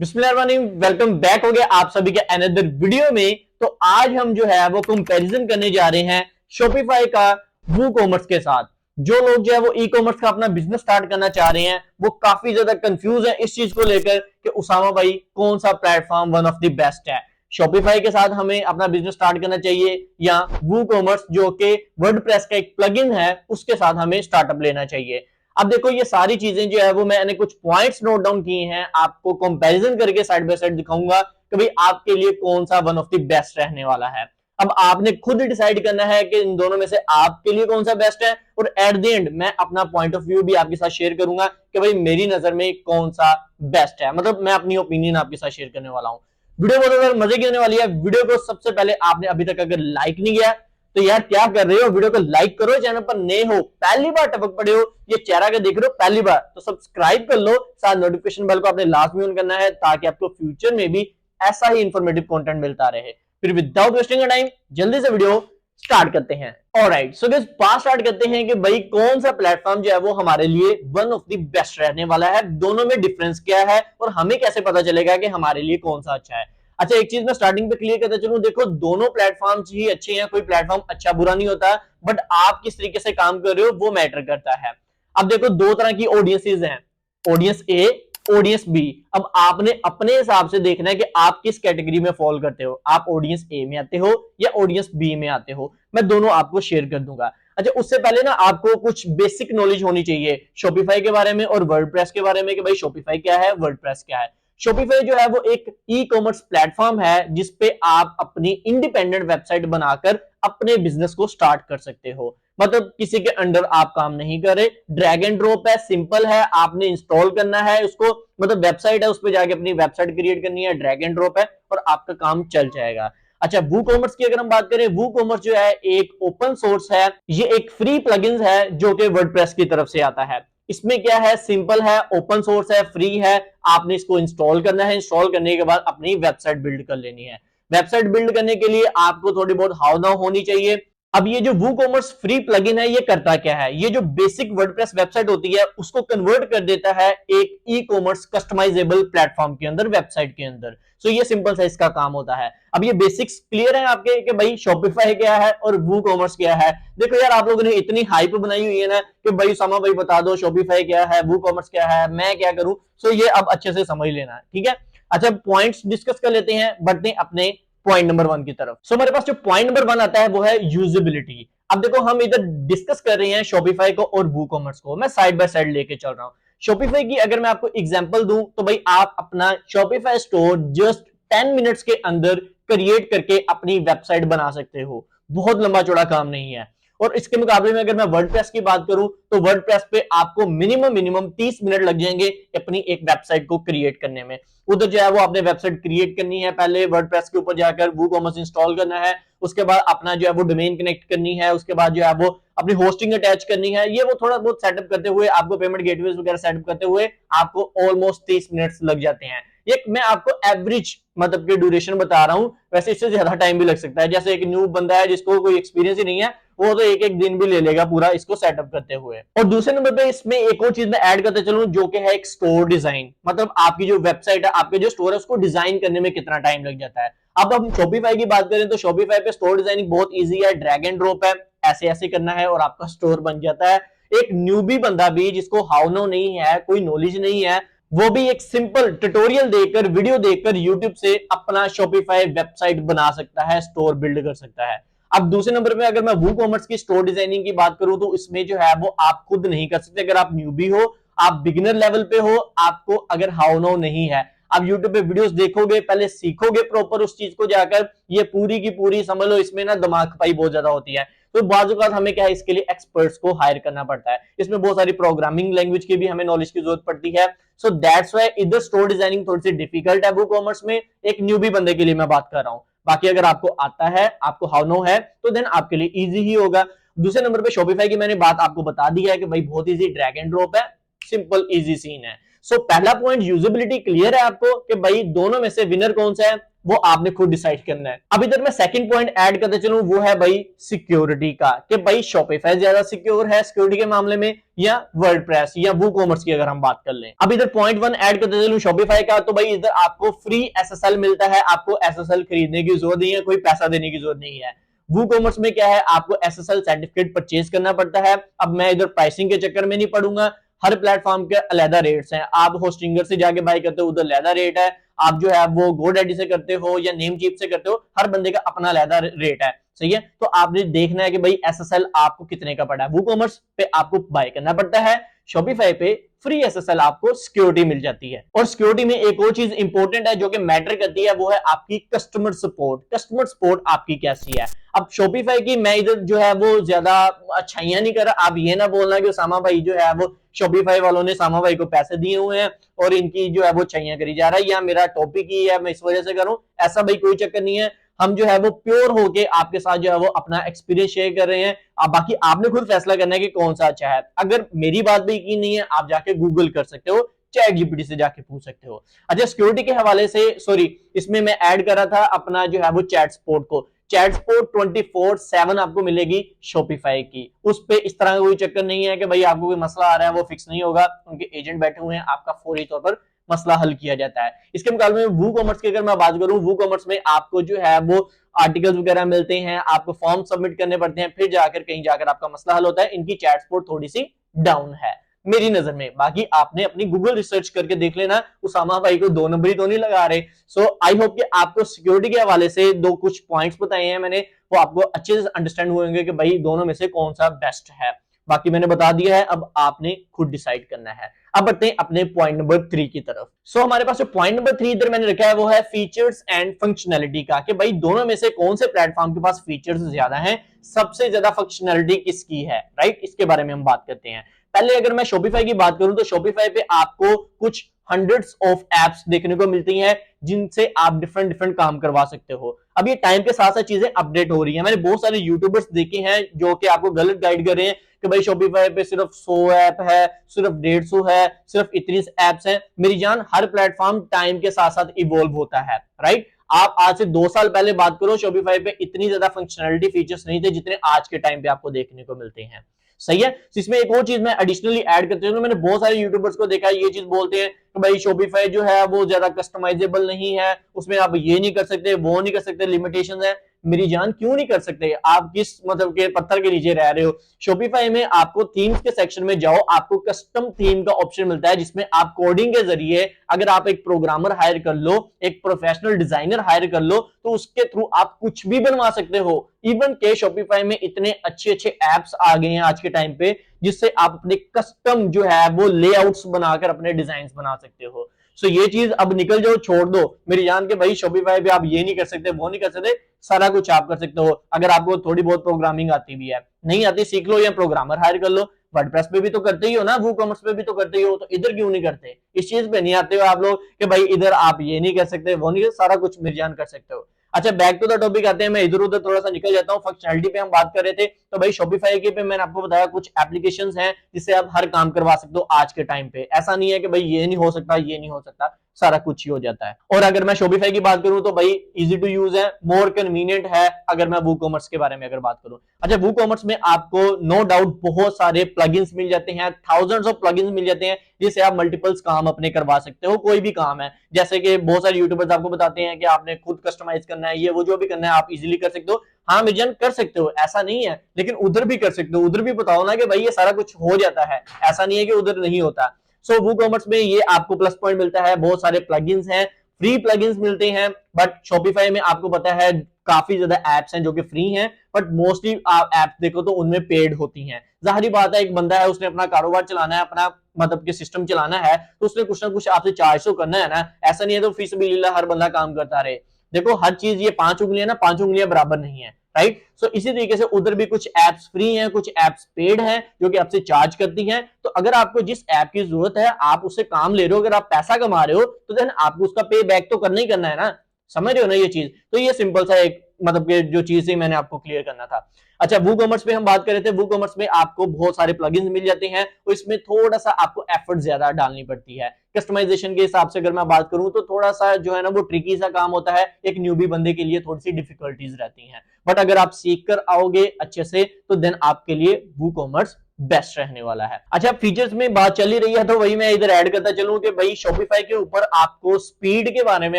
बिस्मिल्लाहिर्रहमानिर्रहीम, welcome back हो गया आप सभी के अनदर वीडियो में। तो आज हम जो है वो कंपैरिजन करने जा रहे हैं शॉपिफाई का वूकॉमर्स के साथ। जो लोग जो है वो ई कॉमर्स का अपना बिजनेस स्टार्ट करना चाह रहे हैं वो काफी ज्यादा कंफ्यूज है इस चीज को लेकर कि उसामा भाई कौन सा platform one of the best है। शॉपिफाई के साथ हमें अपना बिजनेस स्टार्ट करना चाहिए या वूकॉमर्स जो कि वर्डप्रेस का एक प्लगइन है उसके साथ हमें स्टार्टअप लेना चाहिए। अब देखो ये सारी चीजें जो है वो मैंने कुछ पॉइंट्स नोट डाउन किए हैं, आपको कंपैरिजन करके साइड बाय साइड दिखाऊंगा कि भाई आपके लिए कौन सा वन ऑफ द बेस्ट रहने वाला है। अब आपने खुद डिसाइड करना है कि इन दोनों में से आपके लिए कौन सा बेस्ट है, और एट द एंड मैं अपना पॉइंट ऑफ व्यू भी आपके साथ शेयर करूंगा कि भाई मेरी नजर में कौन सा बेस्ट है। मतलब मैं अपनी ओपिनियन आपके साथ शेयर करने वाला हूं। वीडियो बहुत मजे की होने वाली है। वीडियो को सबसे पहले आपने अभी तक अगर लाइक नहीं किया तो यार क्या कर रहे हो, वीडियो को लाइक करो। चैनल पर नए हो, पहली बार टपक पड़े हो, ये चेहरा के देख रहे हो पहली बार, तो सब्सक्राइब कर लो। साथ नोटिफिकेशन बेल को आपने लास्ट में ऑन करना है ताकि आपको फ्यूचर में भी ऐसा ही इंफॉर्मेटिव कंटेंट मिलता रहे। फिर विदाउट वेस्टिंग टाइम जल्दी से वीडियो स्टार्ट करते हैं। ऑलराइट, सो गाइस बात स्टार्ट करते हैं कि भाई कौन सा प्लेटफॉर्म जो है वो हमारे लिए वन ऑफ द बेस्ट रहने वाला है, दोनों में डिफरेंस क्या है और हमें कैसे पता चलेगा कि हमारे लिए कौन सा अच्छा है। अच्छा, एक चीज मैं स्टार्टिंग पे क्लियर करता चलूं, देखो दोनों प्लेटफॉर्म्स ही अच्छे हैं, कोई प्लेटफॉर्म अच्छा बुरा नहीं होता, बट आप किस तरीके से काम कर रहे हो वो मैटर करता है। अब देखो दो तरह की ऑडियंसेस हैं, ऑडियंस ए, ऑडियंस बी। अब आपने अपने हिसाब से देखना है कि आप किस कैटेगरी में फॉल करते हो, आप ऑडियंस ए में आते हो या ऑडियंस बी में आते हो। मैं दोनों आपको शेयर कर दूंगा। अच्छा, उससे पहले ना आपको कुछ बेसिक नॉलेज होनी चाहिए शॉपिफाई के बारे में और वर्डप्रेस के बारे में कि भाई शॉपिफाई क्या है, वर्डप्रेस क्या है। शॉपिफाई जो है वो एक ई कॉमर्स प्लेटफॉर्म है जिसपे आप अपनी इंडिपेंडेंट वेबसाइट बनाकर अपने बिजनेस को स्टार्ट कर सकते हो। मतलब किसी के अंडर आप काम नहीं कर रहे, ड्रैग एंड ड्रॉप है, सिंपल है, आपने इंस्टॉल करना है उसको, मतलब वेबसाइट है उस पर जाके अपनी वेबसाइट क्रिएट करनी है, ड्रैग एंड ड्रॉप है और आपका काम चल जाएगा। अच्छा, वू कॉमर्स की अगर हम बात करें, वू कॉमर्स जो है एक ओपन सोर्स है, ये एक फ्री प्लगइन्स है जो कि वर्डप्रेस की तरफ से आता है। इसमें क्या है, सिंपल है, ओपन सोर्स है, फ्री है, आपने इसको इंस्टॉल करना है, इंस्टॉल करने के बाद अपनी वेबसाइट बिल्ड कर लेनी है। वेबसाइट बिल्ड करने के लिए आपको थोड़ी बहुत हाउ नाउ होनी चाहिए। अब ये जो वूकॉमर्स फ्री प्लगइन है ये करता क्या है, ये जो बेसिक वर्डप्रेस वेबसाइट होती है उसको कन्वर्ट कर देता है एक ई कॉमर्स कस्टमाइजेबल प्लेटफॉर्म के अंदर, वेबसाइट के अंदर। सो ये सिंपल सा इसका काम होता है। अब ये बेसिक्स क्लियर है आपके कि भाई शॉपिफाई क्या है और वूकॉमर्स क्या है। देखो यार आप लोगों ने इतनी हाइप बनाई हुई है ना कि भाई सामा भाई बता दो शॉपिफाई क्या है, वूकॉमर्स क्या है, मैं क्या करूं। सो ये अब अच्छे से समझ लेना है, ठीक है। अच्छा, पॉइंट्स डिस्कस कर लेते हैं, बढ़ते हैं अपने पॉइंट नंबर वन की तरफ। सो हमारे पास जो पॉइंट नंबर वन आता है वो है यूजेबिलिटी। अब देखो हम इधर डिस्कस कर रहे हैं शॉपिफाई को और वूकॉमर्स को, मैं साइड बाय साइड लेके चल रहा हूं। शॉपिफाई की अगर मैं आपको एग्जांपल दूं तो भाई आप अपना शॉपिफाई स्टोर जस्ट 10 मिनट्स के अंदर क्रिएट करके अपनी वेबसाइट बना सकते हो, बहुत लंबा चौड़ा काम नहीं है। और इसके मुकाबले में अगर मैं वर्डप्रेस की बात करूं तो वर्डप्रेस पे आपको मिनिमम 30 मिनट लग जाएंगे अपनी एक वेबसाइट को क्रिएट करने में। उधर जो है वो आपने वेबसाइट क्रिएट करनी है, पहले वर्डप्रेस के ऊपर जाकर वूकॉमर्स इंस्टॉल करना है, उसके बाद अपना जो है वो डोमेन कनेक्ट करनी है, उसके बाद जो है वो अपनी होस्टिंग अटैच करनी है। ये वो थोड़ा बहुत सेटअप करते हुए आपको, पेमेंट गेटवेज वगैरह सेटअप करते हुए आपको ऑलमोस्ट 30 मिनट्स लग जाते हैं। ये मैं आपको एवरेज मतलब की ड्यूरेशन बता रहा हूं, वैसे इससे ज्यादा टाइम भी लग सकता है। जैसे एक न्यू बंदा है जिसको कोई एक्सपीरियंस ही नहीं है, वो तो एक एक दिन भी ले लेगा पूरा इसको सेटअप करते हुए। और दूसरे नंबर पे इसमें एक और चीज मैं ऐड करते चलूं जो कि है एक स्टोर डिजाइन। मतलब आपकी जो वेबसाइट है, आपके जो स्टोर है, उसको डिजाइन करने में कितना टाइम लग जाता है। अब हम शॉपिफाई की बात करें तो शॉपिफाई पे स्टोर डिजाइनिंग बहुत ईजी है, ड्रैग एंड ड्रॉप है, ऐसे ऐसे करना है और आपका स्टोर बन जाता है। एक न्यूबी बंदा भी जिसको हाउ नो नहीं है, कोई नॉलेज नहीं है, वो भी एक सिंपल ट्यूटोरियल देखकर, वीडियो देखकर यूट्यूब से अपना शॉपिफाई वेबसाइट बना सकता है, स्टोर बिल्ड कर सकता है। अब दूसरे नंबर पे अगर मैं वूकॉमर्स की स्टोर डिजाइनिंग की बात करूं तो इसमें जो है वो आप खुद नहीं कर सकते। अगर आप न्यूबी हो, आप बिगिनर लेवल पे हो, आपको अगर हाउ नो नहीं है, आप यूट्यूब पे वीडियोस देखोगे, पहले सीखोगे प्रॉपर उस चीज को जाकर, ये पूरी की पूरी समझ लो इसमें ना दिमाग खपाई बहुत ज्यादा होती है। तो बाज़ हमें क्या है, इसके लिए एक्सपर्ट्स को हायर करना पड़ता है, इसमें बहुत सारी प्रोग्रामिंग लैंग्वेज की भी हमें नॉलेज की जरूरत पड़ती है। सो दैट्स व्हाई इधर स्टोर डिजाइनिंग थोड़ी सी डिफिकल्ट है वूकॉमर्स में, एक न्यूबी बंदे के लिए मैं बात कर रहा हूं। बाकी अगर आपको आता है, आपको हाउ नो है, तो देन आपके लिए इजी ही होगा। दूसरे नंबर पे शॉपिफाई की मैंने बात आपको बता दी है कि भाई बहुत इजी, ड्रैग एंड ड्रॉप है, सिंपल इजी सीन है। सो पहला पॉइंट यूजेबिलिटी क्लियर है आपको कि भाई दोनों में से विनर कौन सा है, वो आपने खुद डिसाइड करना है। अब इधर मैं सेकंड पॉइंट ऐड करते चलूं, वो है भाई सिक्योरिटी का, कि भाई शॉपिफाई ज्यादा सिक्योर है सिक्योरिटी के मामले में या वर्डप्रेस या वूकॉमर्स की अगर हम बात कर लें। अब इधर पॉइंट 1 ऐड करते चलूं शॉपिफाई का, तो भाई इधर आपको फ्री एसएसएल मिलता है, आपको एसएसएल खरीदने की जरूरत नहीं है, कोई पैसा देने की जरूरत नहीं है। वूकॉमर्स में क्या है, आपको एसएसएल सर्टिफिकेट परचेज करना पड़ता है। अब मैं इधर प्राइसिंग के चक्कर में नहीं पड़ूंगा, हर प्लेटफॉर्म के अलग रेट्स हैं। आप होस्टिंगर से जाके बाय करते हो उधर अलग रेट है, आप जो है वो गोडैडी से करते हो या नेमचीप से करते हो, हर बंदे का अपना अलग रेट है, सही है। तो आपने देखना है कि भाई एसएसएल आपको कितने का पड़ा है। वूकॉमर्स पे आपको बाय करना पड़ता है, शॉपिफाई पे फ्री एसएसएल आपको सिक्योरिटी मिल जाती है। और सिक्योरिटी में एक और चीज इंपॉर्टेंट है जो कि मैटर करती है, वो है आपकी कस्टमर सपोर्ट। कस्टमर सपोर्ट आपकी कैसी है। अब शॉपिफाई की मैं इधर जो है वो ज्यादा अच्छाइयां नहीं कर रहा, आप ये ना बोलना कि सामा भाई जो है वो शॉपिफाई वालों ने सामा भाई को पैसे दिए हुए हैं और इनकी जो है वो अच्छाइयां करी जा रहा है, या मेरा टॉपिक ही है मैं इस वजह से करूं, ऐसा भाई कोई चक्कर नहीं है। हम जो है वो प्योर होके आपके साथ जो है वो अपना एक्सपीरियंस शेयर कर रहे हैं। अब बाकी आपने खुद फैसला करना है कि कौन सा अच्छा है। अगर मेरी बात भी यकीन नहीं है, आप जाके गूगल कर सकते हो, चैट जीपीटी से जाके पूछ सकते हो। अच्छा, सिक्योरिटी के हवाले से सॉरी, इसमें मैं ऐड कर रहा था अपना जो है वो चैट सपोर्ट को। चैट सपोर्ट 24/7 आपको मिलेगी शॉपिफाई की। उस पे इस तरह का कोई चक्कर नहीं है कि भाई आपको कोई मसला आ रहा है वो फिक्स नहीं होगा, उनके एजेंट बैठे हुए हैं, आपका फौरी तौर पर मसला हल किया जाता है। इसके मुकाबले में वूकॉमर्स की अगर मैं बात करूं, वूकॉमर्स में आपको जो है वो आर्टिकल्स वगैरह मिलते हैं, आपको फॉर्म सबमिट करने पड़ते हैं, फिर जाकर कहीं जाकर आपका मसला हल होता है। इनकी चैट सपोर्ट थोड़ी सी डाउन है मेरी नजर में। बाकी आपने अपनी गूगल रिसर्च करके देख लेना, उसामा भाई को 2 नंबर ही तो नहीं लगा रहे। सो आई होप कि आपको सिक्योरिटी के हवाले से दो कुछ पॉइंट्स बताए हैं मैंने, वो आपको अच्छे से अंडरस्टैंड हुए होंगे कि भाई दोनों में से कौन सा बेस्ट है। बाकी मैंने बता दिया है, अब आपने खुद डिसाइड करना है। अब बढ़ते हैं अपने पॉइंट नंबर 3 की तरफ। सो हमारे पास जो पॉइंट नंबर 3 इधर मैंने रखा है वो है फीचर्स एंड फंक्शनैलिटी का, कि भाई दोनों में से कौन से प्लेटफॉर्म के पास फीचर्स ज्यादा हैं, सबसे ज्यादा फंक्शनैलिटी किसकी है, राइट। इसके बारे में हम बात करते हैं। पहले अगर मैं शॉपिफाई की बात करूं तो शॉपिफाई पे आपको कुछ हंड्रेड्स ऑफ एप्स देखने को मिलती हैं जिनसे आप डिफरेंट डिफरेंट काम करवा सकते हो। अब ये टाइम के साथ साथ चीजें अपडेट हो रही हैं। मैंने बहुत सारे यूट्यूबर्स देखे हैं जो कि आपको गलत गाइड कर रहे हैं कि भाई शॉपिफाई पे सिर्फ 100 ऐप है, सिर्फ 150 है, सिर्फ इतनी एप्स हैं। मेरी जान, हर प्लेटफॉर्म टाइम के साथ साथ इवॉल्व होता है, राइट। आप आज से 2 साल पहले बात करो, शॉपिफाई पे इतनी ज्यादा फंक्शनैलिटी फीचर्स नहीं थे जितने आज के टाइम पे आपको देखने को मिलते हैं, सही है। इसमें एक और चीज मैं एडिशनली ऐड करते हूं, मैंने बहुत सारे यूट्यूबर्स को देखा है ये चीज बोलते हैं कि भाई शॉपिफाई जो है वो ज्यादा कस्टमाइजेबल नहीं है, उसमें आप ये नहीं कर सकते, वो नहीं कर सकते, लिमिटेशन है। मेरी जान, क्यों नहीं कर सकते? आप किस मतलब के पत्थर के नीचे रह रहे हो? शॉपिफाई में आपको थीम्स के सेक्शन में जाओ, आपको कस्टम थीम का ऑप्शन मिलता है जिसमें आप कोडिंग के जरिए, अगर आप एक प्रोग्रामर हायर कर लो, एक प्रोफेशनल डिजाइनर हायर कर लो, तो उसके थ्रू आप कुछ भी बनवा सकते हो। इवन के शॉपिफाई में इतने अच्छे अच्छे एप्स आ गए हैं आज के टाइम पे, जिससे आप अपने कस्टम जो है वो लेआउट्स बनाकर अपने डिजाइन बना सकते हो। सो ये चीज अब निकल जाओ, छोड़ दो मेरी जान के भाई शॉपिफाई पे आप ये नहीं कर सकते, वो नहीं कर सकते, सारा कुछ आप कर सकते हो। अगर आपको थोड़ी बहुत प्रोग्रामिंग आती भी है, नहीं आती सीख लो या प्रोग्रामर हायर कर लो। वर्डप्रेस पे भी तो करते ही हो ना, वूकॉमर्स पे भी तो करते ही हो, तो इधर क्यों नहीं करते? इस चीज पे नहीं आते हो आप लोग कि भाई इधर आप ये नहीं कर सकते, वो नहीं, सारा कुछ मेरी जान कर सकते हो। अच्छा, बैक टू द टॉपिक आते हैं, मैं इधर उधर थोड़ा सा निकल जाता हूँ। फंक्शनैलिटी पे हम बात कर रहे थे, तो भाई शॉपिफाई के पे मैंने आपको बताया कुछ एप्लीकेशंस हैं जिससे आप हर काम करवा सकते हो आज के टाइम पे। ऐसा नहीं है कि भाई ये नहीं हो सकता, ये नहीं हो सकता, सारा कुछ ही हो जाता है। और अगर मैं शॉपिफाई की बात करूं तो भाई इजी टू यूज है, मोर कन्वीनियंट है। अगर मैं वूकॉमर्स के बारे में अगर बात करूं, अच्छा वूकॉमर्स में आपको नो डाउट बहुत सारे प्लगइन्स मिल जाते हैं, थाउजेंड्स ऑफ प्लगइन्स मिल जाते हैं जिससे आप मल्टीपल्स काम अपने करवा सकते हो, कोई भी काम है। जैसे कि बहुत सारे यूट्यूबर्स आपको बताते हैं कि आपने खुद कस्टमाइज करना है, ये वो जो भी करना है आप इजीली कर सकते हो। हाँ मिर्जान, कर सकते हो, ऐसा नहीं है, लेकिन उधर भी कर सकते हो। उधर भी बताओ ना कि भाई ये सारा कुछ हो जाता है, ऐसा नहीं है कि उधर नहीं होता। सो वूकॉमर्स में ये आपको प्लस पॉइंट मिलता है, बहुत सारे प्लगइन्स हैं, फ्री प्लगइन्स मिलते हैं। बट शॉपिफाई में आपको पता है काफी ज्यादा एप्स हैं जो कि फ्री हैं, बट मोस्टली आप एप्स देखो तो उनमें पेड होती हैं। जाहिर बात है, एक बंदा है, उसने अपना कारोबार चलाना है, अपना मतलब कि सिस्टम चलाना है, तो उसने कुछ ना कुछ आपसे चार्ज तो करना है ना। ऐसा नहीं है तो फी सबिलिल्लाह हर बंदा काम करता रहे। देखो हर चीज, ये 5 उंगलियां ना, 5 उंगलियां बराबर नहीं है, राइट। सो इसी तरीके से उधर भी कुछ एप्स फ्री हैं, कुछ एप्स पेड हैं जो कि आपसे चार्ज करती हैं। तो अगर आपको जिस ऐप की जरूरत है, आप उससे काम ले रहे हो, अगर आप पैसा कमा रहे हो, तो देन आपको उसका पे बैक तो करना ही करना है ना। समझ रहे हो ना ये चीज? तो ये सिंपल सा एक मतलब के जो चीजें मैंने आपको क्लियर करना था। अच्छा, वूकॉमर्स पे हम बात कर रहे थे। वूकॉमर्स में आपको बहुत सारे प्लगइन्स मिल जाते हैं और इसमें थोड़ा सा आपको एफर्ट ज्यादा डालनी पड़ती है। कस्टमाइजेशन के हिसाब से अगर मैं बात करूं तो थोड़ा सा जो है ना वो ट्रिकी सा काम होता है, एक न्यूबी बंदे के लिए थोड़ी सी डिफिकल्टीज रहती हैं। बट अगर आप सीख कर आओगे अच्छे से तो देन आपके लिए वूकॉमर्स बेस्ट रहने वाला है। अच्छा, फीचर्स में बात चली रही है तो वही मैं इधर ऐड करता चलूं कि भाई शॉपिफाई के ऊपर आपको स्पीड के बारे में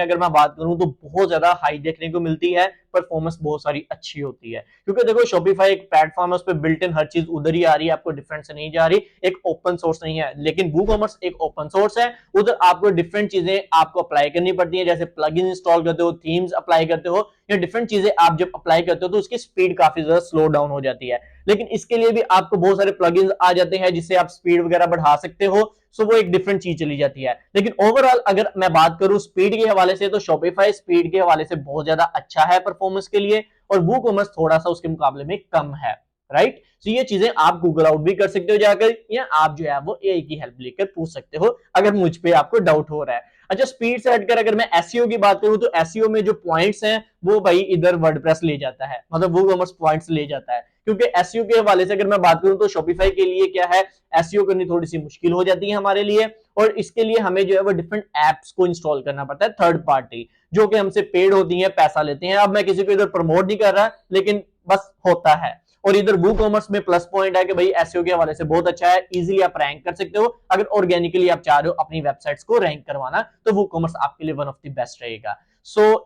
अगर मैं बात करूं तो बहुत ज्यादा हाई देखने को मिलती है, परफॉर्मेंस बहुत सारी अच्छी होती है। क्योंकि देखो शॉपिफाई एक प्लेटफॉर्म है, उस पर बिल्ट इन हर चीज उधर ही आ रही है, आपको डिफरेंट से नहीं जा रही, एक ओपन सोर्स नहीं है। लेकिन वूकॉमर्स एक ओपन सोर्स है, उधर आपको डिफरेंट चीजें आपको अप्लाई करनी पड़ती है, जैसे प्लगइन इंस्टॉल करते हो, थीम्स अप्लाई करते हो, या डिफरेंट चीजें आप जब अप्लाई करते हो तो उसकी स्पीड काफी ज्यादा स्लो डाउन हो जाती है। लेकिन इसके लिए भी आपको बहुत सारे प्लगइन्स आ जाते हैं जिससे आप स्पीड वगैरह बढ़ा सकते हो, सो वो एक डिफरेंट चीज चली जाती है। लेकिन ओवरऑल अगर मैं बात करूं स्पीड के हवाले से तो शॉपिफाई स्पीड के हवाले से बहुत ज्यादा अच्छा है परफॉर्मेंस के लिए, और वूकॉमर्स थोड़ा सा उसके मुकाबले में कम है, राइट। तो ये चीजें आप गूगल आउट भी कर सकते हो जाकर, या आप जो है वो एआई की हेल्प लेकर पूछ सकते हो अगर मुझ पे आपको डाउट हो रहा है। अच्छा, स्पीड से हटकर अगर मैं एसईओ की बात करूं तो एसईओ में जो पॉइंट्स हैं वो भाई इधर वर्डप्रेस ले जाता है, मतलब वूकॉमर्स पॉइंट्स ले जाता है। क्योंकि एसईओ के हवाले से अगर मैं बात करूं तो शॉपिफाई के लिए क्या है, एसईओ करनी थोड़ी सी मुश्किल हो जाती है हमारे लिए, और इसके लिए हमें जो है वो डिफरेंट एप्स को इंस्टॉल करना पड़ता है थर्ड पार्टी, जो कि हमसे पेड होती है, पैसा लेते हैं। अब मैं किसी को इधर प्रमोट नहीं कर रहा, लेकिन बस होता है। और इधर वूकॉमर्स में प्लस पॉइंट है कि भाई एसईओ के हवाले से बहुत अच्छा है, इजीली आप रैंक कर सकते हो। अगर ऑर्गेनिकली आप चाह रहे हो अपनी वेबसाइट्स को रैंक करवाना तो वूकॉमर्स आपके लिए वन ऑफ द बेस्ट रहेगा।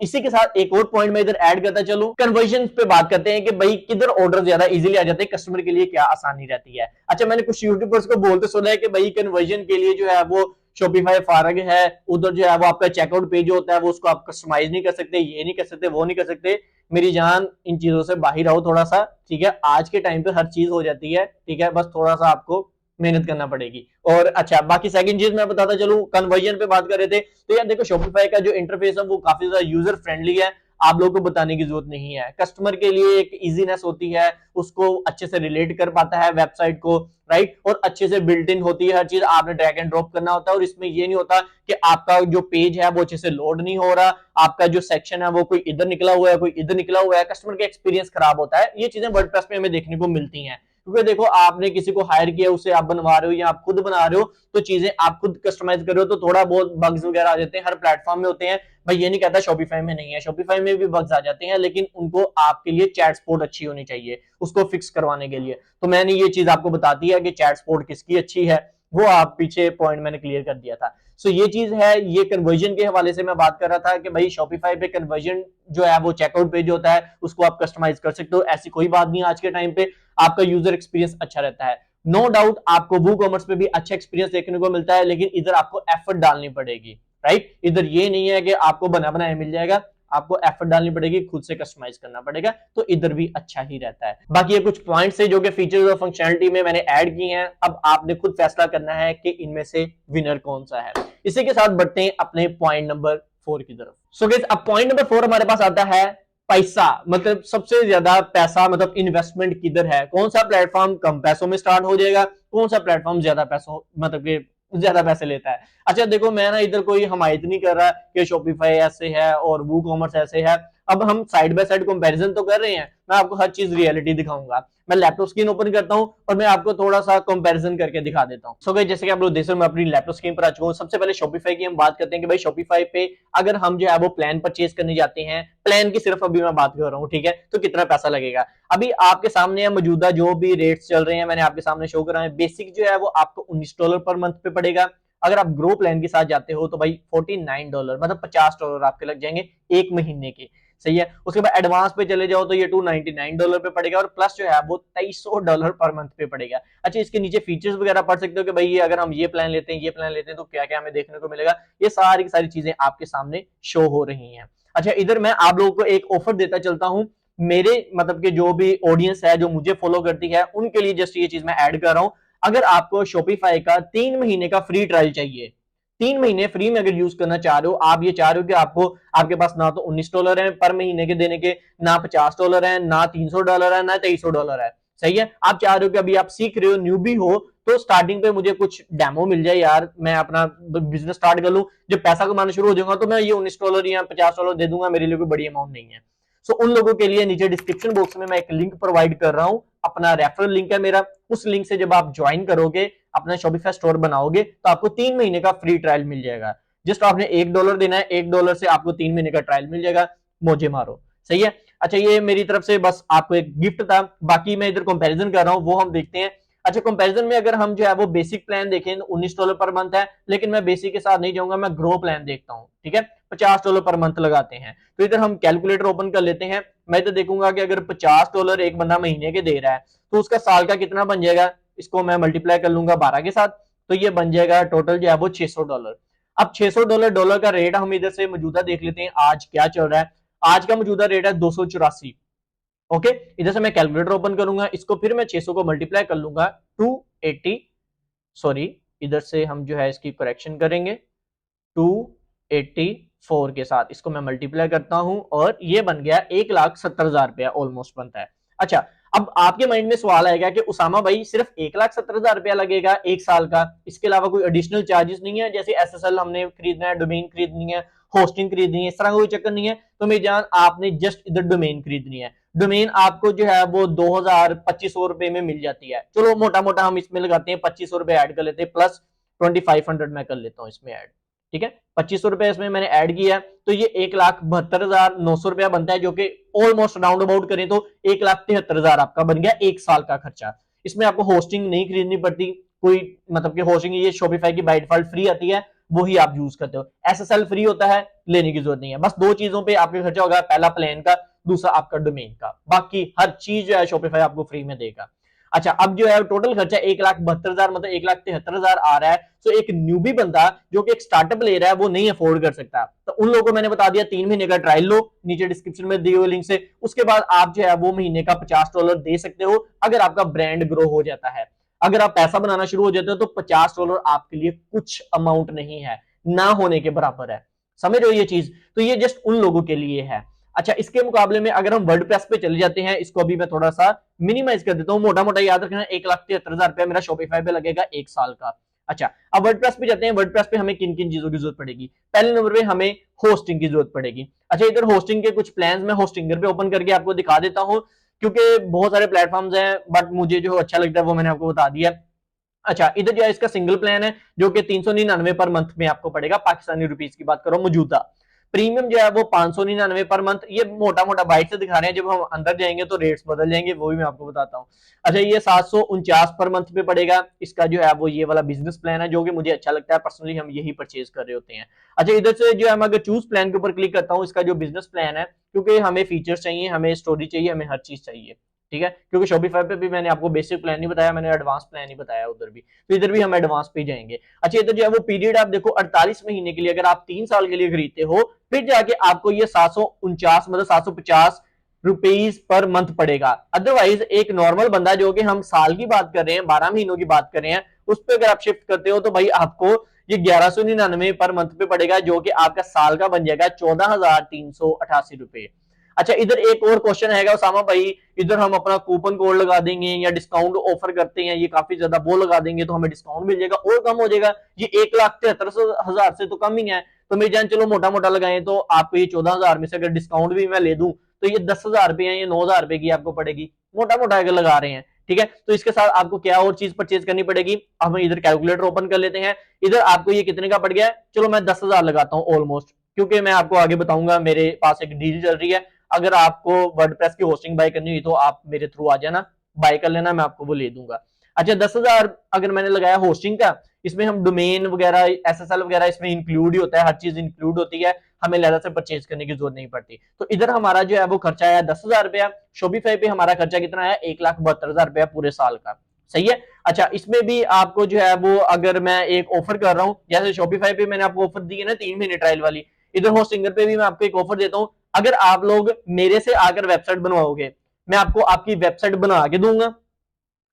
इसी के साथ एक और पॉइंट मैं इधर ऐड करता चलूं, कन्वर्जन पे बात करते हैं कि भाई किधर ऑर्डर ज्यादा इजीली आ जाते हैं, कस्टमर के लिए क्या आसानी रहती है। अच्छा, मैंने कुछ यूट्यूबर्स को बोलते सुना है कि भाई कन्वर्जन के लिए जो है वो शॉपिफाई फारग है, उधर जो है वो आपका चेकआउट पेज होता है वो उसको आप कस्टमाइज नहीं कर सकते, ये नहीं कर सकते, वो नहीं कर सकते। मेरी जान, इन चीजों से बाहर आओ थोड़ा सा, ठीक है। आज के टाइम पे हर चीज हो जाती है, ठीक है, बस थोड़ा सा आपको मेहनत करना पड़ेगी। और अच्छा, बाकी सेकंड चीज मैं बताता चलूं, कन्वर्जन पे बात कर रहे थे तो यार देखो शॉपिफाई का जो इंटरफेस है वो काफी ज्यादा यूजर फ्रेंडली है, आप लोगों को बताने की जरूरत नहीं है। कस्टमर के लिए एक इजीनेस होती है, उसको अच्छे से रिलेट कर पाता है वेबसाइट को, राइट, और अच्छे से बिल्ट इन होती है हर चीज, आपने ड्रैग एंड ड्रॉप करना होता है। और इसमें ये नहीं होता कि आपका जो पेज है वो अच्छे से लोड नहीं हो रहा, आपका जो सेक्शन है वो कोई इधर निकला हुआ है, कोई इधर निकला हुआ है, कस्टमर का एक्सपीरियंस खराब होता है। ये चीजें वर्डप्रेस में हमें देखने को मिलती हैं, क्योंकि देखो आपने किसी को हायर किया, उसे आप बनवा रहे हो या आप खुद बना रहे हो, तो चीजें आप खुद कस्टमाइज कर रहे हो तो थोड़ा बहुत बग्स वगैरह आ जाते हैं, हर प्लेटफॉर्म में होते हैं भाई। ये नहीं कहता शॉपिफाई में नहीं है, शॉपिफाई में भी बग्स आ जाते हैं, लेकिन उनको आपके लिए चैट सपोर्ट अच्छी होनी चाहिए उसको फिक्स करवाने के लिए। तो मैंने ये चीज आपको बता दी है कि चैट सपोर्ट किसकी अच्छी है, वो आप पीछे पॉइंट मैंने क्लियर कर दिया था। ये चीज है। ये कन्वर्जन के हवाले से मैं बात कर रहा था कि भाई शॉपिफाई पे कन्वर्जन जो है वो चेकआउट पेज होता है, उसको आप कस्टमाइज कर सकते हो, ऐसी कोई बात नहीं। आज के टाइम पे आपका यूजर एक्सपीरियंस अच्छा रहता है, नो डाउट आपको वूकॉमर्स पे भी अच्छा एक्सपीरियंस देखने को मिलता है, लेकिन इधर आपको एफर्ट डालनी पड़ेगी, राइट। इधर ये नहीं है कि आपको बना बनाया मिल जाएगा, आपको एफर्ट डालनी पड़ेगी, खुद से कस्टमाइज करना पड़ेगा, तो इधर भी अच्छा ही रहता है। बाकी ये कुछ पॉइंट्स है जो कि फीचर्स और फंक्शनलिटी में मैंने ऐड की हैं, अब आपने खुद फैसला करना है कि इनमें से विनर कौन सा है। इसी के साथ बढ़ते हैं अपने पॉइंट नंबर 4 की तरफ। सो गाइस, अब पॉइंट नंबर 4 हमारे पास आता है पैसा, मतलब सबसे ज्यादा पैसा, मतलब इन्वेस्टमेंट किधर है, कौन सा प्लेटफॉर्म कम पैसों में स्टार्ट हो जाएगा, कौन सा प्लेटफॉर्म ज्यादा पैसों मतलब कि ज्यादा पैसे लेता है। अच्छा देखो, मैं ना इधर कोई हमायत नहीं कर रहा कि शॉपिफाई ऐसे है और वूकॉमर्स ऐसे है। अब हम साइड बाय साइड कंपैरिजन तो कर रहे हैं, मैं आपको हर चीज रियलिटी दिखाऊंगा। मैं लैपटॉप स्क्रीन ओपन करता हूं और मैं आपको थोड़ा सा कंपैरिजन करके दिखा देता हूं। सो गाइस, जैसे कि आप लोग देख रहे हो मैं अपनी लैपटॉप स्क्रीन पर आ चुका हूं। सबसे पहले शॉपिफाई की हम बात करते हैं कि भाई शॉपिफाई पे अगर हम जो है वो प्लान परचेज करने जाते हैं, प्लान की सिर्फ अभी मैं बात कर रहा हूं, ठीक है, तो कितना पैसा लगेगा। अभी आपके सामने मौजूदा जो भी रेट्स चल रहे हैं मैंने आपके सामने शो करा है। बेसिक जो है वो आपको $19 पर मंथ पे पड़ेगा। अगर आप ग्रो प्लान के साथ जाते हो तो भाई $49, मतलब $50 आपके लग जाएंगे एक महीने के, सही है। उसके बाद एडवांस पे चले जाओ तो ये $299 पे पड़ेगा, और प्लस जो है वो $2300 पर मंथ पे पड़ेगा। अच्छा, इसके नीचे फीचर्स वगैरह पढ़ सकते हो कि भाई ये अगर हम ये प्लान लेते हैं, ये प्लान लेते हैं तो क्या क्या हमें देखने को मिलेगा। ये सारी की सारी चीजें आपके सामने शो हो रही हैं। अच्छा, इधर मैं आप लोगों को एक ऑफर देता चलता हूं, मेरे मतलब के जो भी ऑडियंस है जो मुझे फॉलो करती है उनके लिए जस्ट ये चीज मैं ऐड कर रहा हूं। अगर आपको शॉपिफाई का 3 महीने का फ्री ट्रायल चाहिए, 3 महीने फ्री में अगर यूज करना चाह रहे हो, आप ये चाह रहे हो कि आपको आपके पास ना तो $19 है पर महीने के देने के, ना $50 है, ना $300 है, ना $2300 है, सही है। आप चाह रहे हो कि अभी आप सीख रहे हो, न्यूबी हो, तो स्टार्टिंग पे मुझे कुछ डेमो मिल जाए यार, मैं अपना बिजनेस स्टार्ट कर लूं, जब पैसा कमाना शुरू हो जाऊंगा तो मैं ये $19 या $50 दे दूंगा, मेरे लिए कोई बड़ी अमाउंट नहीं है। सो उन लोगों के लिए नीचे डिस्क्रिप्शन बॉक्स में मैं एक लिंक प्रोवाइड कर रहा हूं, अपना रेफरल लिंक है मेरा। उस लिंक से जब आप ज्वाइन करोगे, अपना शॉपिफाई स्टोर बनाओगे, तो आपको 3 महीने का फ्री ट्रायल मिल जाएगा। जस्ट आपने $1 देना है, $1 से आपको 3 महीने का ट्रायल मिल जाएगा। मौजे मारो, सही है। अच्छा, ये मेरी तरफ से बस आपको एक गिफ्ट था। बाकी मैं इधर कंपैरिजन कर रहा हूं, वो हम देखते हैं। अच्छा, कंपैरिजन में अगर हम जो है वो बेसिक प्लान देखें तो $19 पर मंथ है, लेकिन मैं बेसिक के साथ नहीं जाऊंगा, मैं ग्रो प्लान देखता हूं, ठीक है। $50 पर मंथ लगाते हैं। तो इधर हम कैलकुलेटर ओपन कर लेते हैं। मैं तो देखूंगा कि अगर $50 एक बंदा महीने के दे रहा है तो उसका साल का कितना बन जाएगा। इसको मैं मल्टीप्लाई कर लूंगा 12 के साथ, तो ये बन जाएगा टोटल जो है वो $600। अब $600 डॉलर का रेट हम इधर से मौजूदा देख लेते हैं, आज क्या चल रहा है। आज का मौजूदा रेट है 284। ओके, इधर से मैं कैलकुलेटर ओपन करूंगा, इसको फिर मैं 600 को मल्टीप्लाई कर लूंगा 280, सॉरी इधर से हम जो है इसकी करेक्शन करेंगे 284 के साथ, इसको मैं मल्टीप्लाई करता हूं और ये बन गया 1,70,000 रुपया ऑलमोस्ट बनता है। अच्छा, अब आपके माइंड में सवाल आएगा कि उसामा भाई सिर्फ 1,70,000 रुपया लगेगा एक साल का, इसके अलावा कोई एडिशनल चार्जेस नहीं है, जैसे एसएसएल हमने खरीदना है, डोमेन खरीदनी है, होस्टिंग खरीदनी है, इस तरह कोई चक्कर नहीं है। तो मेरी जान, आपने जस्ट इधर डोमेन खरीदनी है। डोमेन आपको जो है वो 2,000-2,500 रुपए में मिल जाती है। चलो मोटा मोटा हम इसमें लगाते हैं 2,500 रुपए ऐड कर लेते हैं, प्लस 2,500 मैं कर लेता हूँ इसमें ऐड, ठीक है। 2,500 रुपए इसमें मैंने ऐड किया, तो ये 1,72,900 रुपया बनता है, जो कि ऑलमोस्ट राउंड अबाउट करें तो 1,73,000 आपका बन गया एक साल का खर्चा। इसमें आपको होस्टिंग नहीं खरीदनी पड़ती कोई, मतलब कि होस्टिंग ये शॉपिफाई की बाय डिफॉल्ट फ्री आती है, वही आप यूज करते हो। एसएसएल फ्री होता है, लेने की जरूरत नहीं है। बस दो चीजों पे आपका खर्चा होगा, पहला प्लान का, दूसरा आपका डोमेन का। बाकी हर चीज जो है शॉपिफाई आपको फ्री में देगा। अच्छा, अब जो है टोटल खर्चा 1,72,000 मतलब 1,73,000 आ रहा है। तो एक न्यूबी बंदा जो कि एक स्टार्टअप ले रहा है वो नहीं अफोर्ड कर सकता। तो उन लोगों को मैंने बता दिया 3 महीने का ट्रायल लो, नीचे डिस्क्रिप्शन में दिए हुए लिंक से। उसके बाद आप जो है वो महीने का $50 दे सकते हो, अगर आपका ब्रांड ग्रो हो जाता है। अगर आप पैसा बनाना शुरू हो जाते हो तो $50 आपके लिए कुछ अमाउंट नहीं है, ना होने के बराबर है। समझ रहे हो ये चीज? तो ये जस्ट उन लोगों के लिए है। अच्छा, इसके मुकाबले में अगर हम वर्डप्रेस पे चले जाते हैं, इसको अभी मैं थोड़ा सा मिनिमाइज कर देता हूँ, मोटा मोटा याद रखना 1,73,000 रुपया मेरा शॉपिफाई पे लगेगा एक साल का। अच्छा, अब वर्डप्रेस पे जाते हैं। वर्डप्रेस पे हमें किन किन चीजों की जरूरत पड़ेगी? पहले नंबर पे हमें होस्टिंग की जरूरत पड़ेगी। अच्छा, इधर होस्टिंग के कुछ प्लान मैं होस्टिंगर पे ओपन करके आपको दिखा देता हूँ, क्योंकि बहुत सारे प्लेटफॉर्म्स हैं, बट मुझे जो अच्छा लगता है वो मैंने आपको बता दिया। अच्छा, इधर जो है इसका सिंगल प्लान है, जो कि 399 पर मंथ में आपको पड़ेगा, पाकिस्तानी रुपीस की बात करो मौजूदा। प्रीमियम जो है वो 599 पर मंथ। ये मोटा मोटा बाइट से दिखा रहे हैं, जब हम अंदर जाएंगे तो रेट्स बदल जाएंगे, वो भी मैं आपको बताता हूँ। अच्छा, ये 749 पर मंथ पे पड़ेगा। इसका जो है वो ये वाला बिजनेस प्लान है, जो कि मुझे अच्छा लगता है पर्सनली, हम यही परचेज कर रहे होते हैं। अच्छा, इधर से जो है मैं अगर चूज प्लान के ऊपर क्लिक करता हूँ, इसका जो बिजनेस प्लान है, क्योंकि हमें फीचर्स चाहिए, हमें स्टोरी चाहिए, हमें हर चीज चाहिए, ठीक है। क्योंकि शॉपिफाई पे भी मैंने आपको बेसिक प्लान नहीं बताया, मैंने एडवांस प्लान ही बताया उधर भी, तो इधर भी हम एडवांस पे जाएंगे। अच्छा, इधर जो है वो पीरियड आप देखो 48 महीने के लिए, अगर आप 3 साल के लिए खरीदते हो, फिर जाके आपको ये 749 मतलब 750 रुपीज पर मंथ पड़ेगा। अदरवाइज एक नॉर्मल बंदा, जो कि हम साल की बात कर रहे हैं, 12 महीनों की बात कर रहे हैं, उस पर अगर आप शिफ्ट करते हो तो भाई आपको ये 1199 पर मंथ पे पड़ेगा, जो कि आपका साल का बन जाएगा 14,388 रुपए। अच्छा, इधर एक और क्वेश्चन है उसामा भाई, इधर हम अपना कूपन कोड लगा देंगे या डिस्काउंट ऑफर करते हैं, ये काफी ज्यादा वो लगा देंगे तो हमें डिस्काउंट मिल जाएगा और कम हो जाएगा। ये 1,73,000 से तो कम ही है। तो मेरी जान, चलो मोटा मोटा लगाएं तो आपको ये 14,000 में से अगर डिस्काउंट भी मैं ले दूं तो ये 10,000 रुपए ये 9,000 रुपए की आपको पड़ेगी, मोटा मोटा अगर लगा रहे हैं, ठीक है। तो इसके साथ आपको क्या और चीज परचेज करनी पड़ेगी? हम इधर कैलकुलेटर ओपन कर लेते हैं। इधर आपको ये कितने का पड़ गया है? चलो मैं 10,000 लगाता हूँ ऑलमोस्ट, क्योंकि मैं आपको आगे बताऊंगा, मेरे पास एक डील चल रही है। अगर आपको वर्डप्रेस की होस्टिंग बाय करनी हुई तो आप मेरे थ्रू आ जाना, बाय कर लेना, मैं आपको वो ले दूंगा। अच्छा, 10,000 अगर मैंने लगाया होस्टिंग का, इसमें हम डोमेन वगैरह, एसएसएल वगैरह इसमें इंक्लूड ही होता है, हर चीज इंक्लूड होती है, हमें लहरा से परचेज करने की जरूरत नहीं पड़ती। तो इधर हमारा जो है वो खर्चा आया 10,000 रुपया। शॉपिफाई पे हमारा खर्चा कितना है? 1,72,000 रुपया पूरे साल का, सही है। अच्छा, इसमें भी आपको जो है वो, अगर मैं एक ऑफर कर रहा हूं, जैसे शॉपिफाई पे मैंने आपको ऑफर दी है ना 3 महीने ट्रायल वाली, इधर होस्टिंगर पे भी मैं आपको एक ऑफर देता हूं। अगर आप लोग मेरे से आकर वेबसाइट बनवाओगे, मैं आपको आपकी वेबसाइट बना के दूंगा,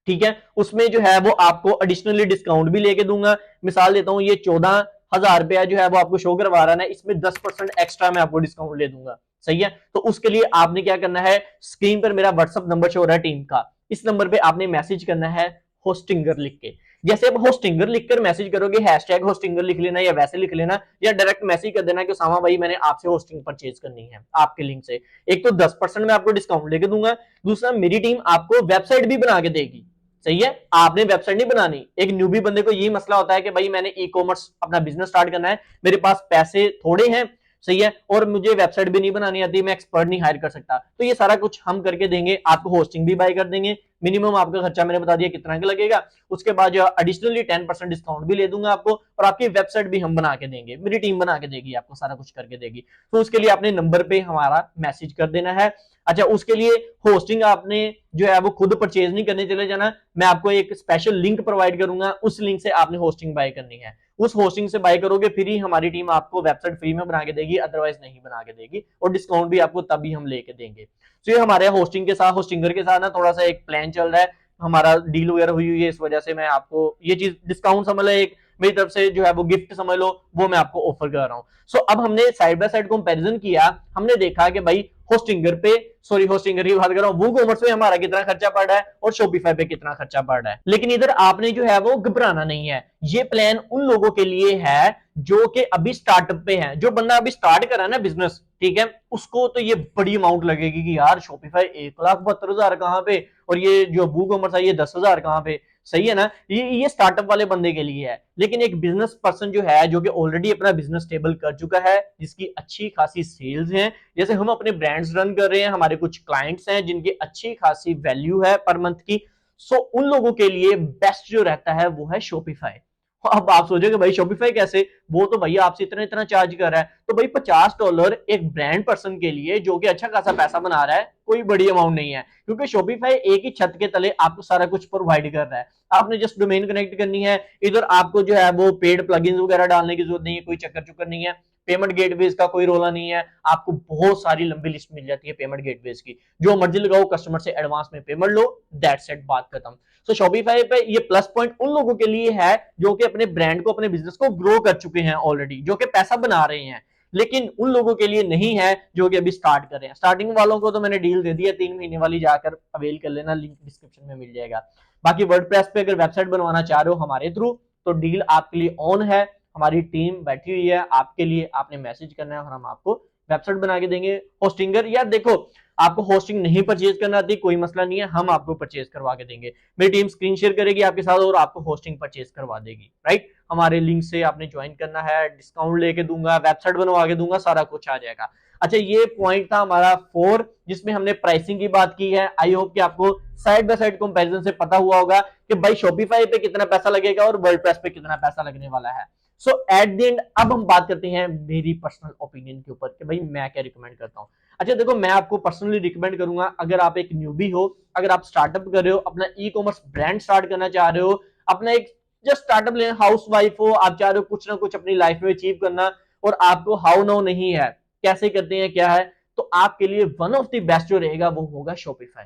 ठीक है। उसमें जो है वो आपको एडिशनली डिस्काउंट भी लेके दूंगा। मिसाल देता हूं, ये 14,000 रुपया जो है वो आपको शो करवा रहा है, इसमें 10% एक्स्ट्रा मैं आपको डिस्काउंट ले दूंगा, सही है। तो उसके लिए आपने क्या करना है, स्क्रीन पर मेरा व्हाट्सअप नंबर शो हो रहा है टीम का, इस नंबर पे आपने मैसेज करना है होस्टिंगर लिख के। जैसे आप होस्टिंगर लिखकर मैसेज करोगे, हैशटैग होस्टिंगर लिख लेना या वैसे लिख लेना, या डायरेक्ट मैसेज कर देना कि उसामा भाई मैंने आपसे होस्टिंग परचेज करनी है आपके लिंक से। एक तो 10% मैं आपको डिस्काउंट लेके दूंगा, दूसरा मेरी टीम आपको वेबसाइट भी बना के देगी। सही है, आपने वेबसाइट नहीं बनानी। एक न्यूबी बंदे को यही मसला होता है कि भाई मैंने ई कॉमर्स अपना बिजनेस स्टार्ट करना है, मेरे पास पैसे थोड़े हैं, सही है, और मुझे वेबसाइट भी नहीं बनानी आती, मैं एक्सपर्ट नहीं हायर कर सकता। तो ये सारा कुछ हम करके देंगे आपको, होस्टिंग भी बाय कर देंगे, मिनिमम आपका खर्चा मैंने बता दिया कितना का लगेगा, उसके बाद जो एडिशनली 10% डिस्काउंट भी ले दूंगा आपको, और आपकी वेबसाइट भी हम बना के देंगे, मेरी टीम बना के देगी, आपको सारा कुछ करके देगी। तो उसके लिए आपने नंबर पे हमारा मैसेज कर देना है। अच्छा, उसके लिए होस्टिंग आपने जो है वो खुद परचेज नहीं करने चले जाना, मैं आपको एक स्पेशल लिंक प्रोवाइड करूंगा, उस लिंक से आपने होस्टिंग बाय करनी है। उस होस्टिंग से बाय करोगे फिर ही हमारी टीम आपको वेबसाइट फ्री में बना के देगी, अदरवाइज नहीं बना के देगी, और डिस्काउंट भी आपको तभी हम लेके देंगे। तो ये हमारे होस्टिंग के साथ, होस्टिंगर के साथ ना थोड़ा सा एक प्लान चल रहा है, हमारा डील वगैरह हुई है, इस वजह से मैं आपको ये चीज डिस्काउंट समझ लो, एक मेरी तरफ से जो है वो गिफ्ट समझ लो, वो मैं आपको ऑफर कर रहा हूँ। सो अब हमने साइड बाय साइड कंपैरिजन किया, हमने देखा कि भाई होस्टिंगर पे, सॉरी होस्टिंगर की बात कर रहा हूं, वूकॉमर्स पे हमारा कितना खर्चा पड़ रहा है और शॉपिफाई पे कितना खर्चा पड़ रहा है। लेकिन इधर आपने जो है वो घबराना नहीं है, ये प्लान उन लोगों के लिए है जो कि अभी स्टार्टअप पे है। जो बंदा अभी स्टार्ट कर रहा है ना बिजनेस, ठीक है, उसको तो ये बड़ी अमाउंट लगेगी कि यार शॉपिफाई 1,72,000 कहां पे, और ये जो वूकॉमर्स है ये 10,000 कहां पे। सही है ना, ये स्टार्टअप वाले बंदे के लिए है। लेकिन एक बिजनेस पर्सन जो है, जो कि ऑलरेडी अपना बिजनेस स्टेबल कर चुका है, जिसकी अच्छी खासी सेल्स है, जैसे हम अपने ब्रांड्स रन कर रहे हैं, हमारे कुछ क्लाइंट्स हैं जिनकी अच्छी खासी वैल्यू है पर मंथ की, सो उन लोगों के लिए बेस्ट जो रहता है वो है शॉपिफाई। अब आप सोचोगे भाई शॉपिफाई कैसे, वो तो भैया आपसे इतना इतना चार्ज कर रहा है। तो भाई $50 एक ब्रांड पर्सन के लिए जो कि अच्छा खासा पैसा बना रहा है, कोई बड़ी अमाउंट नहीं है, क्योंकि शॉपिफाई एक ही छत के तले आपको सारा कुछ प्रोवाइड कर रहा है। आपने जस्ट डोमेन कनेक्ट करनी है, इधर आपको जो है वो पेड प्लगइन्स वगैरह डालने की जरूरत नहीं है, कोई चक्कर चुक्कर नहीं है, पेमेंट गेटवेज का कोई रोला नहीं है, आपको बहुत सारी लंबी लिस्ट मिल जाती है पेमेंट गेटवेज की, जो मर्जी लगाओ, कस्टमर से एडवांस में पेमेंट लो, दैट्स इट, बात खत्म। तो शॉपिफाई पे ये प्लस पॉइंट उन लोगों के लिए है जो कि अपने ब्रांड को, अपने बिजनेस को ग्रो कर चुके हैं ऑलरेडी, जो कि पैसा बना रहे हैं। लेकिन उन लोगों के लिए नहीं है जो कि अभी स्टार्ट कर रहे हैं। स्टार्टिंग वालों को तो मैंने डील दे दिया, 3 महीने वाली जाकर अवेल कर लेना, लिंक डिस्क्रिप्शन में मिल जाएगा। बाकी वर्डप्रेस पे अगर वेबसाइट बनवाना चाह रहे हो हमारे थ्रू, तो डील आपके लिए ऑन है, हमारी टीम बैठी हुई है आपके लिए, आपने मैसेज करना है और हम आपको वेबसाइट बना के देंगे। होस्टिंगर, यार देखो आपको होस्टिंग नहीं परचेज करना आती, कोई मसला नहीं है, हम आपको परचेज करवा के देंगे, मेरी टीम स्क्रीन शेयर करेगी आपके साथ और आपको होस्टिंग परचेज करवा देगी। राइट, हमारे लिंक से आपने ज्वाइन करना है, डिस्काउंट लेके दूंगा, वेबसाइट बनवा के दूंगा, सारा कुछ आ जाएगा। अच्छा, ये पॉइंट था हमारा 4, जिसमें हमने प्राइसिंग की बात की है। आई होप कि आपको साइड बाय साइड कंपैरिजन से पता हुआ होगा कि भाई शॉपिफाई पे कितना पैसा लगेगा और वर्डप्रेस पे कितना पैसा लगने वाला है। सो एट द एंड अब हम बात करते हैं मेरी पर्सनल ओपिनियन के ऊपर कि भाई मैं क्या रिकमेंड करता हूं। अच्छा देखो, मैं आपको पर्सनली रिकमेंड करूंगा, अगर आप एक न्यूबी हो, अगर आप स्टार्टअप कर रहे हो, अपना ई कॉमर्स ब्रांड स्टार्ट करना चाह रहे हो, अपना एक जस्ट स्टार्टअप ले, हाउस वाइफ हो, आप चाह रहे हो कुछ ना कुछ अपनी लाइफ में अचीव करना और आपको हाउ नो नहीं है, कैसे करते हैं क्या है, तो आपके लिए वन ऑफ द बेस्ट जो रहेगा वो होगा शॉपिफाई।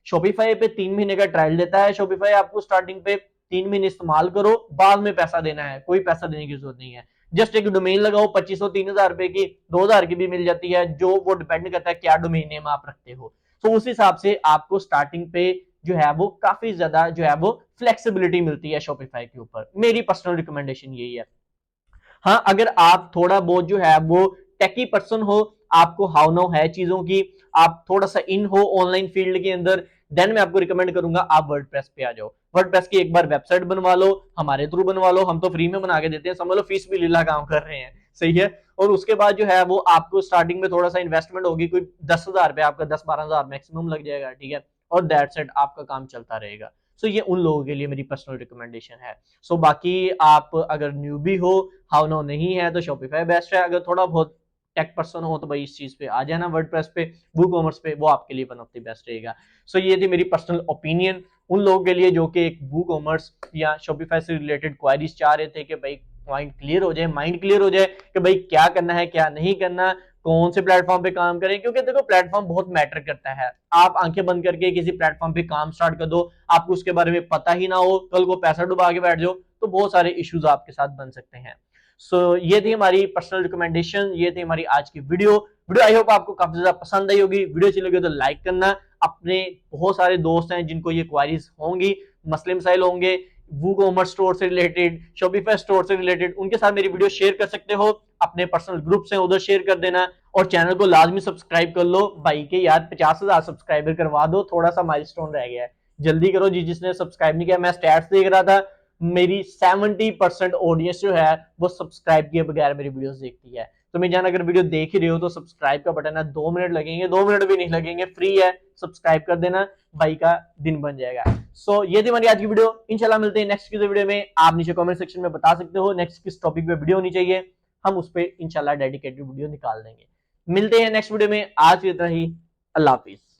शॉपिफाई पे 3 महीने का ट्रायल देता है शॉपिफाई आपको, स्टार्टिंग पे 3 महीने इस्तेमाल करो, बाद में पैसा देना है, कोई पैसा देने की जरूरत नहीं है। जस्ट एक डोमेन लगाओ, 2500-3000 रुपए की, 2000 की भी मिल जाती है, जो वो डिपेंड करता है क्या डोमेन नेम आप रखते हो। तो उस हिसाब से आपको स्टार्टिंग पे जो है वो काफी ज्यादा जो है वो फ्लेक्सिबिलिटी मिलती है शॉपिफाई के ऊपर, मेरी पर्सनल रिकमेंडेशन यही है। हाँ, अगर आप थोड़ा बहुत जो है वो टेकी पर्सन हो, आपको हाउ नो है चीजों की, आप थोड़ा सा इन हो ऑनलाइन फील्ड के अंदर, देन मैं आपको रिकमेंड करूंगा आप वर्डप्रेस पे आ जाओ। वर्डप्रेस की एक बार वेबसाइट बनवा लो, हमारे थ्रू बनवा लो, हम तो फ्री में बना के देते हैं, समझ लो फीस भी लीला काम कर रहे हैं। सही है, और उसके बाद जो है वो आपको स्टार्टिंग में थोड़ा सा इन्वेस्टमेंट होगी, कोई 10,000 रुपए आपका 10-12,000 मैक्सिमम लग जाएगा, ठीक है, और दैट्स इट, आपका काम चलता रहेगा। सो ये उन लोगों के लिए मेरी पर्सनल रिकमेंडेशन है। सो बाकी आप अगर न्यूबी हो, हाउ नो नहीं है, तो शॉपिफाई बेस्ट है। अगर थोड़ा बहुत टेक पर्सन हो तो भाई इस चीज पे आ जाना, वर्डप्रेस पे, वूकॉमर्स पे, वो आपके लिए वन ऑफ द बेस्ट रहेगा। सो ये थी मेरी पर्सनल ओपिनियन उन लोगों के लिए जो कि एक वूकॉमर्स या शॉपिफाई से रिलेटेड क्वेरीज चाह रहे थे कि भाई पॉइंट क्लियर हो जाए, माइंड क्लियर हो जाए कि भाई क्या करना है क्या नहीं करना, कौन से प्लेटफॉर्म पे काम करें, क्योंकि देखो प्लेटफॉर्म बहुत मैटर करता है। आप आंखें बंद करके किसी प्लेटफॉर्म पे काम स्टार्ट कर दो, आपको उसके बारे में पता ही ना हो, कल को पैसा डुबा के बैठ जाओ, तो बहुत सारे इश्यूज आपके साथ बन सकते हैं। सो ये थी हमारी पर्सनल रिकमेंडेशन, ये थी हमारी आज की वीडियो। आई होप आपको काफी ज्यादा पसंद आई होगी। वीडियो अच्छी लगी तो लाइक करना, अपने बहुत सारे दोस्त हैं जिनको ये क्वारीज होंगी, मसले मसाइल होंगे, वू कॉमर्स स्टोर से रिलेटेड, शॉपिफाई स्टोर से रिलेटेड, उनके साथ मेरी वीडियो शेयर कर सकते हो। अपने पर्सनल ग्रुप से उधर शेयर कर देना और चैनल को लाजमी सब्सक्राइब कर लो। भाई के यार 50,000 सब्सक्राइबर करवा दो, थोड़ा सा माइलस्टोन रह गया है, जल्दी करो जी जिसने सब्सक्राइब नहीं किया। मैं स्टैट्स देख रहा था, मेरी 70% ऑडियंस जो है वो सब्सक्राइब किए बगैर मेरी वीडियोस देखती है। तो मैं जान अगर वीडियो देख ही रहे हो तो सब्सक्राइब का बटन है, 2 मिनट लगेंगे, 2 मिनट भी नहीं लगेंगे, फ्री है, सब्सक्राइब कर देना, भाई का दिन बन जाएगा। सो ये थी हमारी आज की वीडियो। इंशाल्लाह मिलते हैं नेक्स्ट की वीडियो में। आप नीचे कमेंट सेक्शन में बता सकते हो नेक्स्ट किस टॉपिक पे वीडियो होनी चाहिए, हम उस पर इंशाल्लाह डेडिकेटेड वीडियो निकाल देंगे। मिलते हैं नेक्स्ट वीडियो में, आज की तरह ही, अल्लाह हाफिज।